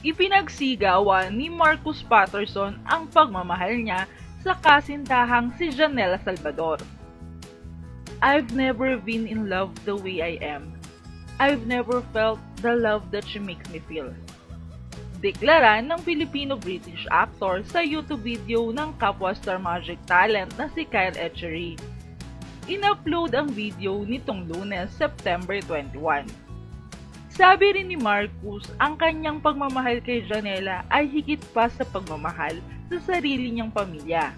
Ipinagsigawan ni Marcus Patterson ang pagmamahal niya sa kasintahang si Janela Salvador. I've never been in love the way I am. I've never felt the love that she makes me feel. Deklara ng Filipino-British actor sa YouTube video ng kapwa Star Magic talent na si Kyle Etchery. In-upload ang video nitong Lunes, September 21. Sabi rin ni Marcus, ang kanyang pagmamahal kay Janela ay higit pa sa pagmamahal sa sarili niyang pamilya.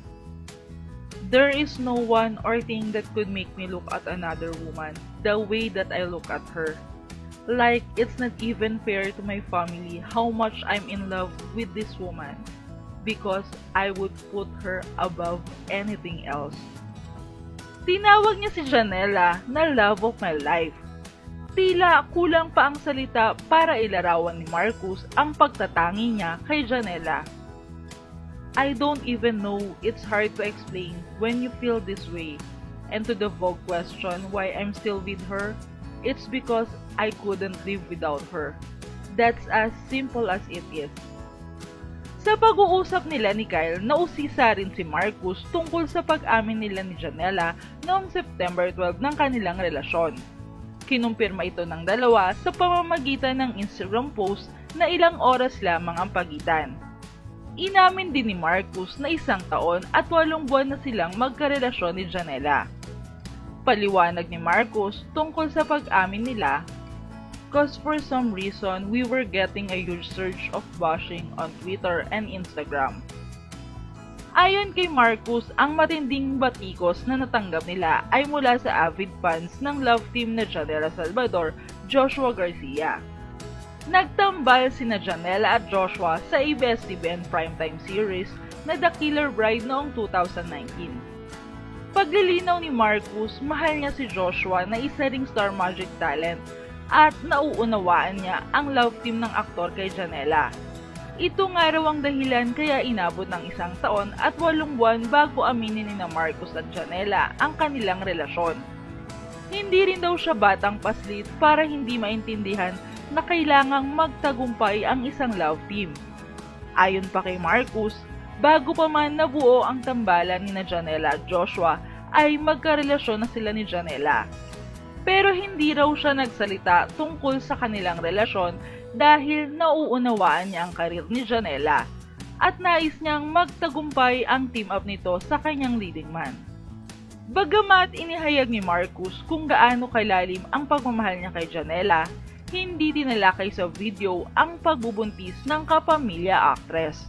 There is no one or thing that could make me look at another woman the way that I look at her. Like, it's not even fair to my family how much I'm in love with this woman because I would put her above anything else. Tinawag niya si Janela na love of my life. Tila kulang pa ang salita para ilarawan ni Marcus ang pagtatangi niya kay Janela. I don't even know, it's hard to explain when you feel this way. And to the Vogue question why I'm still with her, it's because I couldn't live without her. That's as simple as it is. Sa pag-uusap nila ni Kyle, nausisa rin si Marcus tungkol sa pag-amin nila ni Janela noong September 12 ng kanilang relasyon. Kinumpirma ito ng dalawa sa pamamagitan ng Instagram post na ilang oras lamang ang pagitan. Inamin din ni Marcus na 1 taon at 8 buwan na silang magkarelasyon ni Janela. Paliwanag ni Marcus tungkol sa pag-amin nila, "Cause for some reason, we were getting a huge surge of bashing on Twitter and Instagram." Ayon kay Marcus, ang matinding batikos na natanggap nila ay mula sa avid fans ng love team na Janela Salvador, Joshua Garcia. Nagtambal sina Janela at Joshua sa ABS-CBN primetime series na The Killer Bride noong 2019. Paglilinaw ni Marcus, mahal niya si Joshua na isa ring Star Magic talent at nauunawaan niya ang love team ng aktor kay Janela. Ito nga raw ang dahilan kaya inabot ng 1 taon at 8 buwan bago aminin ni Marcus at Janela ang kanilang relasyon. Hindi rin daw siya batang paslit para hindi maintindihan na kailangang magtagumpay ang isang love team. Ayon pa kay Marcus, bago pa man nabuo ang tambalan ni Janela at Joshua ay magkarelasyon na sila ni Janela. Pero hindi raw siya nagsalita tungkol sa kanilang relasyon dahil nauunawaan niya ang karir ni Janela at nais niyang magtagumpay ang team up nito sa kanyang leading man. Bagamat inihayag ni Marcus kung gaano kalalim ang pagmamahal niya kay Janela, hindi dinalakay sa video ang pagbubuntis ng kapamilya actress.